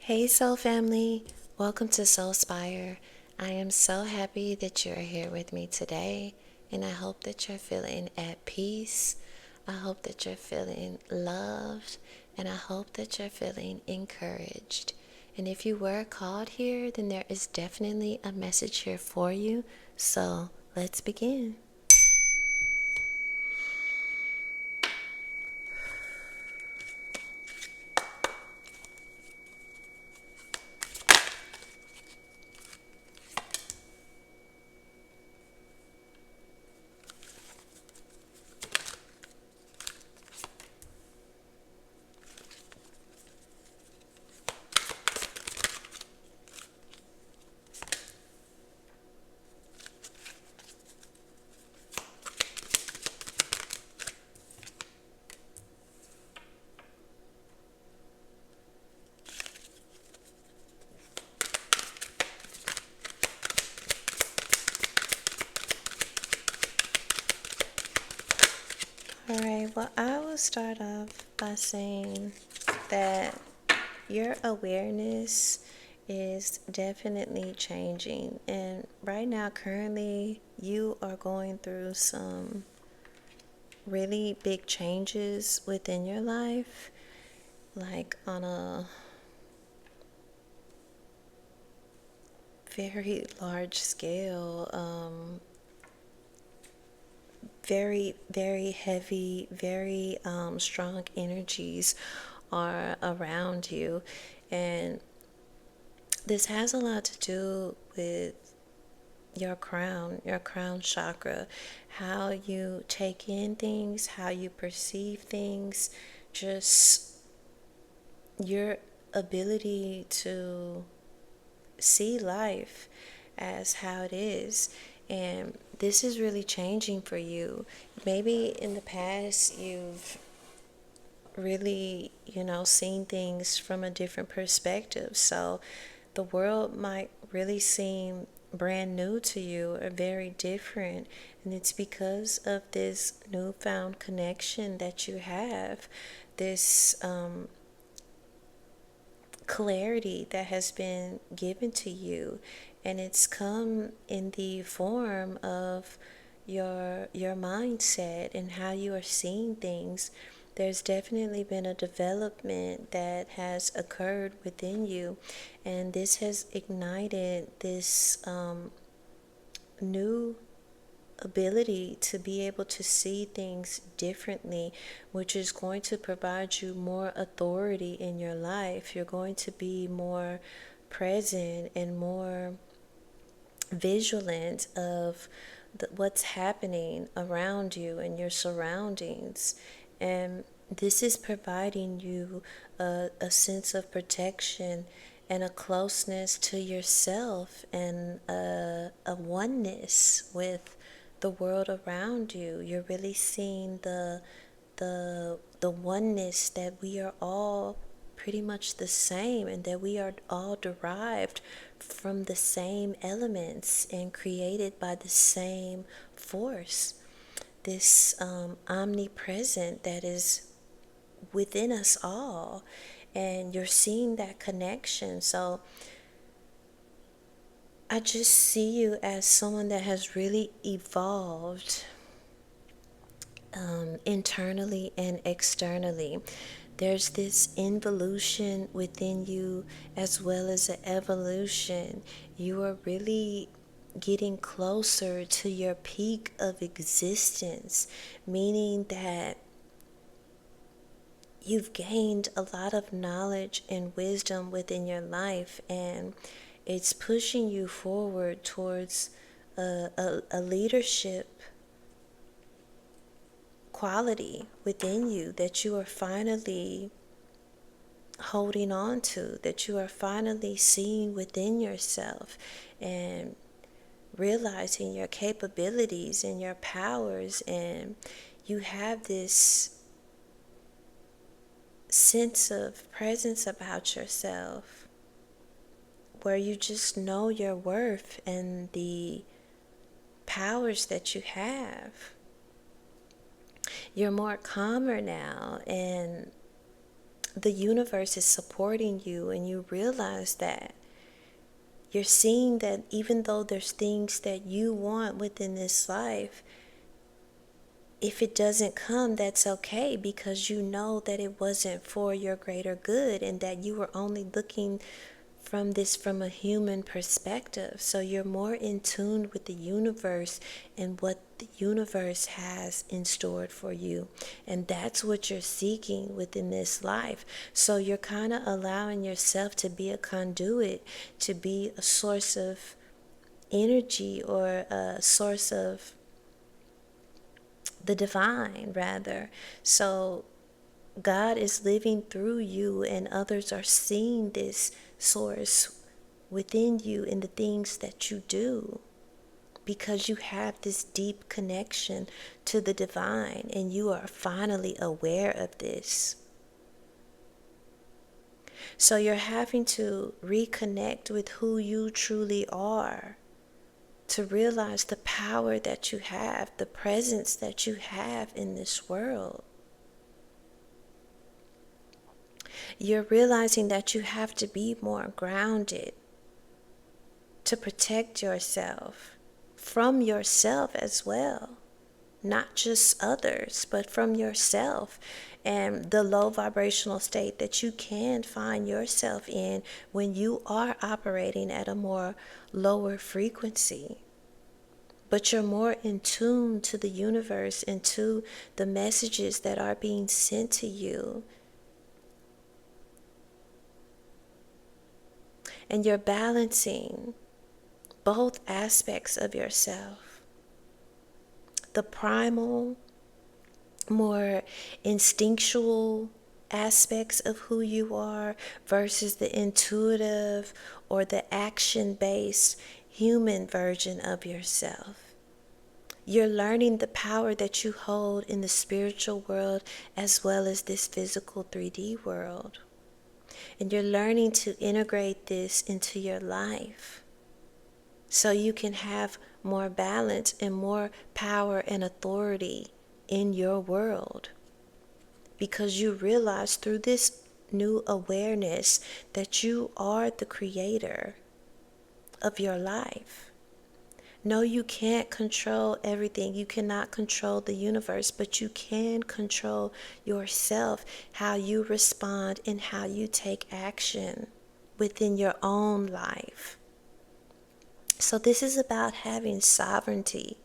Hey Soul Family, welcome to Soulspire. I am so happy that you're here with me today, and I hope that you're feeling at peace. I hope that you're feeling loved, and I hope that you're feeling encouraged. And if you were called here, then there is definitely a message here for you. So let's begin. Alright, well, I will start off by saying that your awareness is definitely changing. And right now, currently, you are going through some really big changes within your life, like on a very large scale. Very, very heavy, very strong energies are around you. And this has a lot to do with your crown chakra, how you take in things, how you perceive things, just your ability to see life as how it is. And this is really changing for you. Maybe in the past you've really, seen things from a different perspective. So the world might really seem brand new to you or very different. And it's because of this newfound connection that you have, this clarity that has been given to you. And it's come in the form of your mindset and how you are seeing things. There's definitely been a development that has occurred within you, and this has ignited this new ability to be able to see things differently, which is going to provide you more authority in your life. You're going to be more present and more vigilant of what's happening around you and your surroundings. And this is providing you a sense of protection and a closeness to yourself and a oneness with the world around you. You're really seeing the oneness that we are all pretty much the same, and that we are all derived from the same elements and created by the same force, this omnipresent that is within us all. And you're seeing that connection. So I just see you as someone that has really evolved internally and externally. There's this involution within you as well as an evolution. You are really getting closer to your peak of existence, meaning that you've gained a lot of knowledge and wisdom within your life, and it's pushing you forward towards a leadership quality within you that you are finally holding on to, that you are finally seeing within yourself and realizing your capabilities and your powers. And you have this sense of presence about yourself where you just know your worth and the powers that you have. You're more calmer now, and the universe is supporting you, and you realize that you're seeing that even though there's things that you want within this life, if it doesn't come, that's okay, because you know that it wasn't for your greater good, and that you were only looking from a human perspective. So you're more in tune with the universe and what the universe has in store for you. And that's what you're seeking within this life. So you're kind of allowing yourself to be a conduit, to be a source of energy, or a source of the divine, rather. So God is living through you, and others are seeing this source within you in the things that you do, because you have this deep connection to the divine, and you are finally aware of this. So you're having to reconnect with who you truly are, to realize the power that you have, the presence that you have in this world. You're realizing that you have to be more grounded to protect yourself from yourself as well. Not just others, but from yourself and the low vibrational state that you can find yourself in when you are operating at a more lower frequency. But you're more in tune to the universe and to the messages that are being sent to you. And you're balancing both aspects of yourself. The primal, more instinctual aspects of who you are versus the intuitive or the action-based human version of yourself. You're learning the power that you hold in the spiritual world as well as this physical 3D world. And you're learning to integrate this into your life so you can have more balance and more power and authority in your world, because you realize through this new awareness that you are the creator of your life. No, you can't control everything. You cannot control the universe, but you can control yourself, how you respond and how you take action within your own life. So this is about having sovereignty.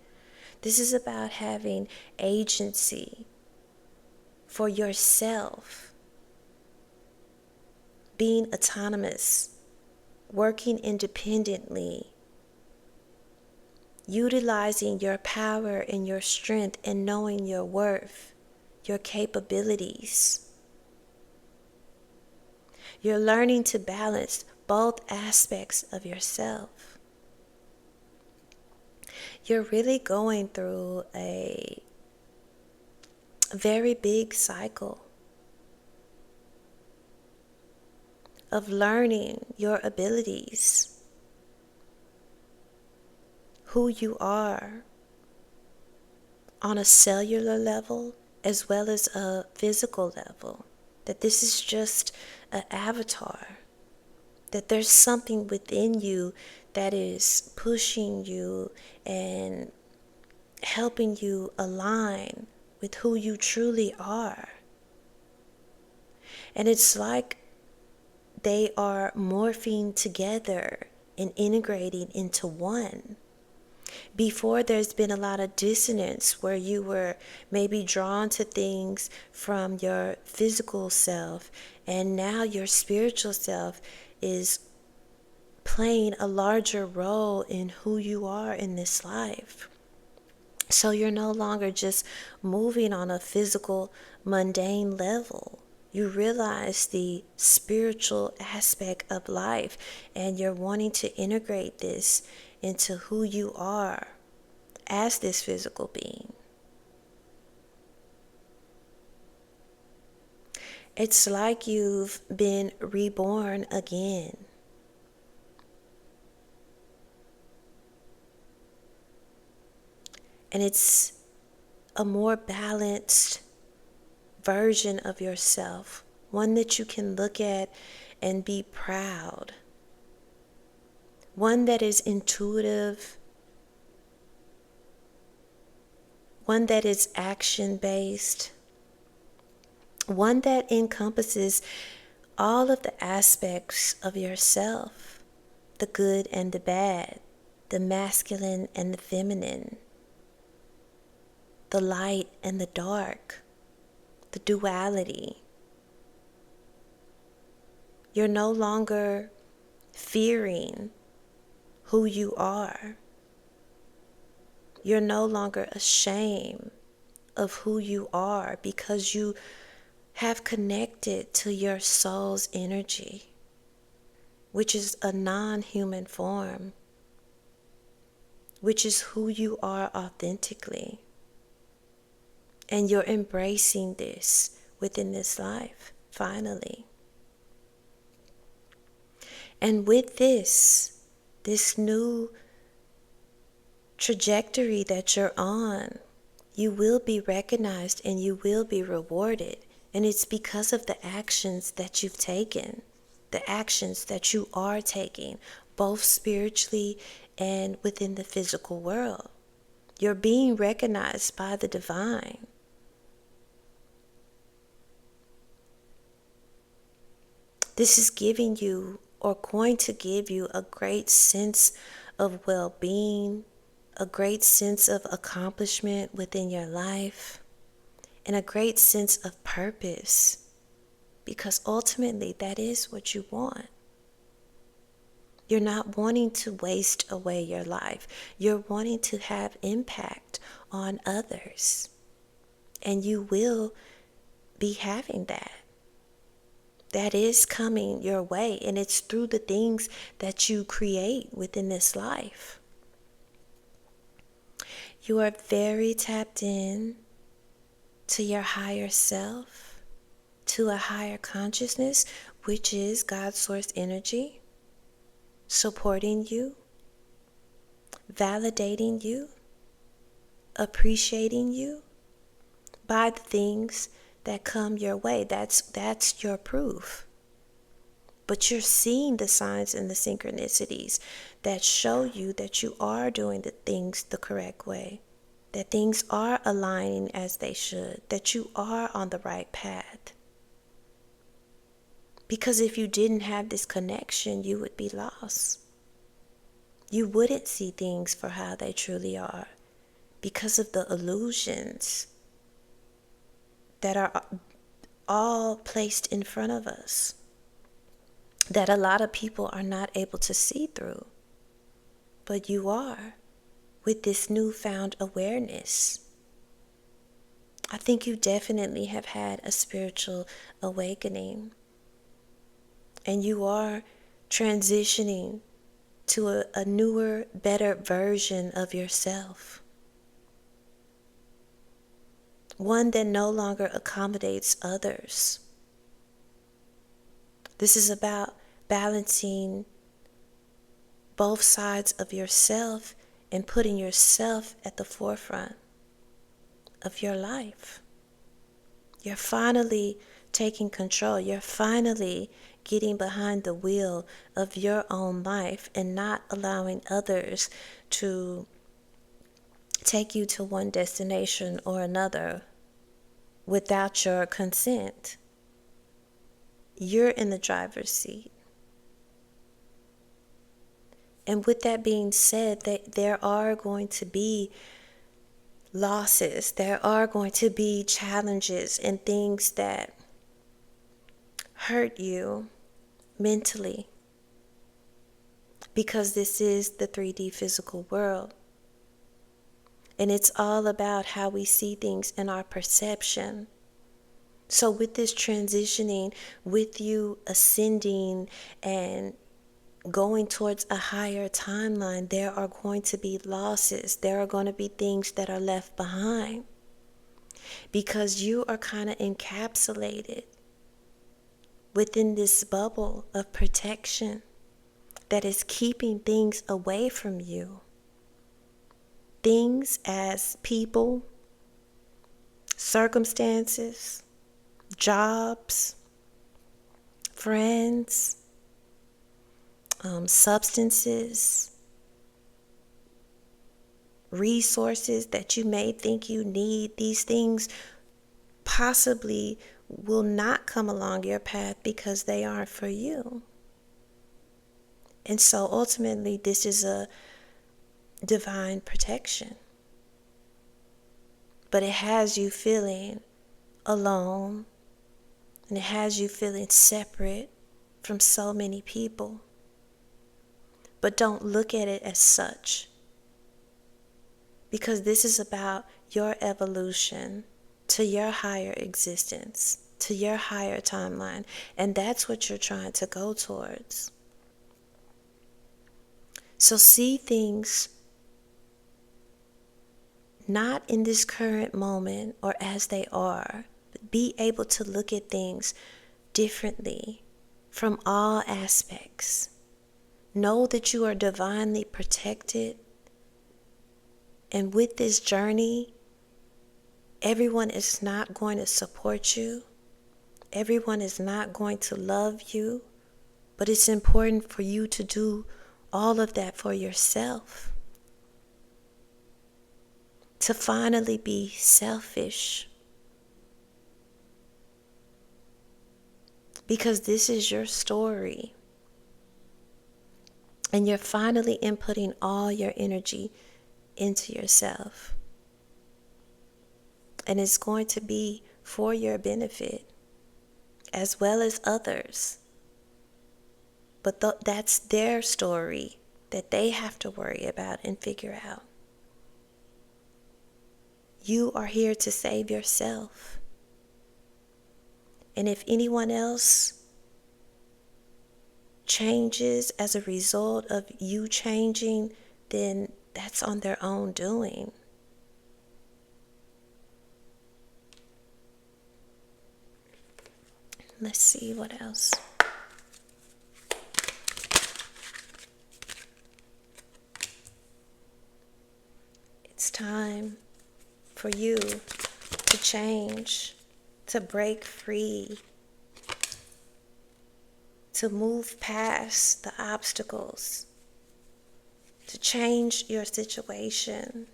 This is about having agency for yourself, being autonomous, working independently, utilizing your power and your strength and knowing your worth, your capabilities. You're learning to balance both aspects of yourself. You're really going through a very big cycle of learning your abilities, who you are on a cellular level as well as a physical level. That this is just an avatar, that there's something within you that is pushing you and helping you align with who you truly are. And it's like they are morphing together and integrating into one. Before, there's been a lot of dissonance where you were maybe drawn to things from your physical self, and now your spiritual self is playing a larger role in who you are in this life. So you're no longer just moving on a physical, mundane level. You realize the spiritual aspect of life, and you're wanting to integrate this into who you are as this physical being. It's like you've been reborn again. And it's a more balanced version of yourself one that you can look at and be proud, one that is intuitive, one that is action-based, one that encompasses all of the aspects of yourself, the good and the bad, the masculine and the feminine, the light and the dark, the duality. You're no longer fearing who you are. You're no longer ashamed of who you are because you have connected to your soul's energy, which is a non-human form, which is who you are authentically. And you're embracing this within this life, finally. And with this new trajectory that you're on, you will be recognized and you will be rewarded. And it's because of the actions that you've taken, the actions that you are taking, both spiritually and within the physical world. You're being recognized by the divine. This is giving you, or going to give you, a great sense of well-being, a great sense of accomplishment within your life, and a great sense of purpose, because ultimately that is what you want. You're not wanting to waste away your life. You're wanting to have impact on others, and you will be having that. That is coming your way, and it's through the things that you create within this life. You are very tapped in to your higher self, to a higher consciousness, which is God's source energy, supporting you, validating you, appreciating you by the things that come your way. That's your proof. But you're seeing the signs and the synchronicities that show you that you are doing the things the correct way, that things are aligning as they should, that you are on the right path. Because if you didn't have this connection, you would be lost. You wouldn't see things for how they truly are because of the illusions that are all placed in front of us, that a lot of people are not able to see through. But you are, with this newfound awareness. I think you definitely have had a spiritual awakening, and you are transitioning to a newer, better version of yourself. One that no longer accommodates others. This is about balancing both sides of yourself and putting yourself at the forefront of your life. You're finally taking control. You're finally getting behind the wheel of your own life and not allowing others to take you to one destination or another without your consent. You're in the driver's seat. And with that being said, that there are going to be losses, there are going to be challenges and things that hurt you mentally, because this is the 3D physical world. And it's all about how we see things in our perception. So with this transitioning, with you ascending and going towards a higher timeline, there are going to be losses. There are going to be things that are left behind, because you are kind of encapsulated within this bubble of protection that is keeping things away from you. Things as people, circumstances, jobs, friends, substances, resources that you may think you need. These things possibly will not come along your path because they aren't for you. And so ultimately, this is a divine protection. But it has you feeling alone, and it has you feeling separate from so many people. But don't look at it as such, because this is about your evolution to your higher existence, to your higher timeline, and that's what you're trying to go towards. So see things not in this current moment or as they are, but be able to look at things differently from all aspects. Know that you are divinely protected, and with this journey, everyone is not going to support you. Everyone is not going to love you, but it's important for you to do all of that for yourself. To finally be selfish. Because this is your story. And you're finally inputting all your energy into yourself. And it's going to be for your benefit, as well as others. But that's their story that they have to worry about and figure out. You are here to save yourself. And if anyone else changes as a result of you changing, then that's on their own doing. Let's see what else. It's time for you to change, to break free, to move past the obstacles, to change your situation,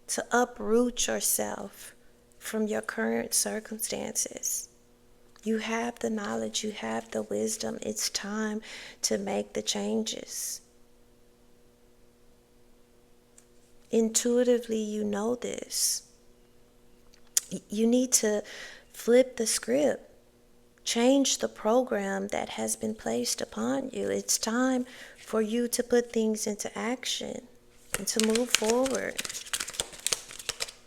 to uproot yourself from your current circumstances. You have the knowledge, you have the wisdom. It's time to make the changes. Intuitively, you know this. You need to flip the script, change the program that has been placed upon you. It's time for you to put things into action and to move forward,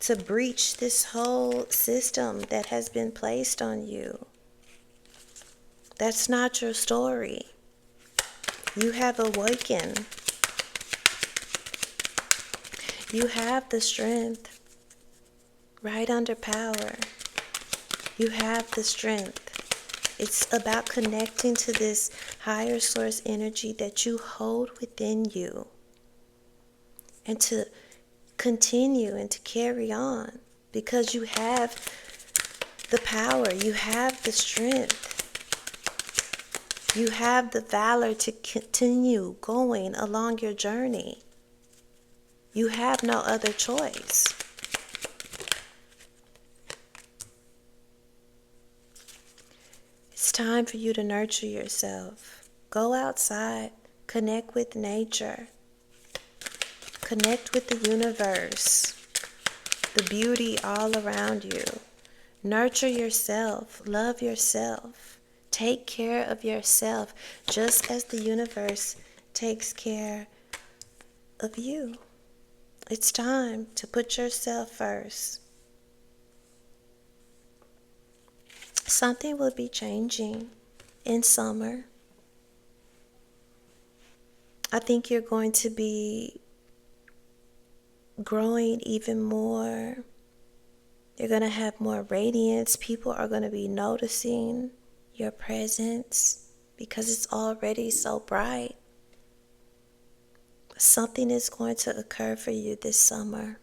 to breach this whole system that has been placed on you. That's not your story. You have awakened. You have the strength right under power. You have the strength. It's about connecting to this higher source energy that you hold within you, and to continue and to carry on, because you have the power, you have the strength, you have the valor to continue going along your journey. You have no other choice. It's time for you to nurture yourself. Go outside, connect with nature, connect with the universe, the beauty all around you. Nurture yourself, love yourself, take care of yourself, just as the universe takes care of you. It's time to put yourself first. Something will be changing in summer. I think you're going to be growing even more. You're going to have more radiance. People are going to be noticing your presence because it's already so bright. Something is going to occur for you this summer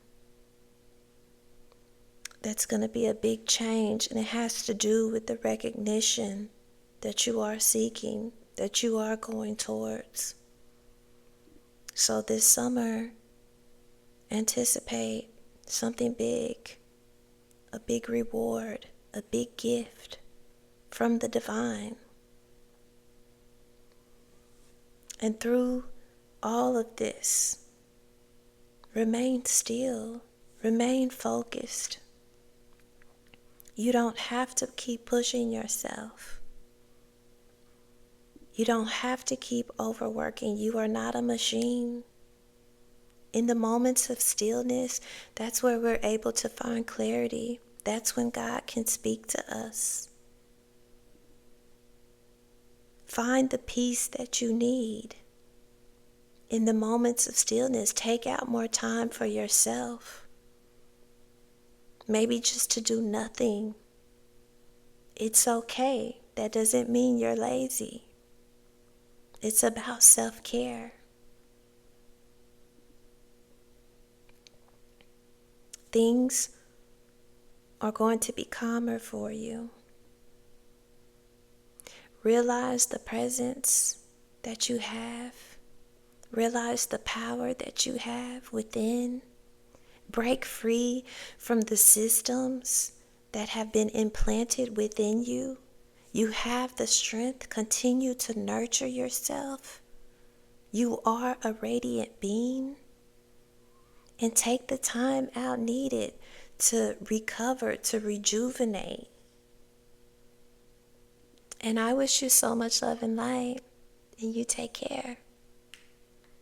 that's going to be a big change, and it has to do with the recognition that you are seeking, that you are going towards. So this summer, anticipate something big, a big reward, a big gift from the divine. And through all of this, remain still, remain focused. You don't have to keep pushing yourself. You don't have to keep overworking. You are not a machine. In the moments of stillness, that's where we're able to find clarity. That's when God can speak to us. Find the peace that you need. In the moments of stillness, take out more time for yourself. Maybe just to do nothing. It's okay. That doesn't mean you're lazy. It's about self-care. Things are going to be calmer for you. Realize the presence that you have. Realize the power that you have within. Break free from the systems that have been implanted within you. You have the strength. Continue to nurture yourself. You are a radiant being. And take the time out needed to recover, to rejuvenate. And I wish you so much love and light. And you take care.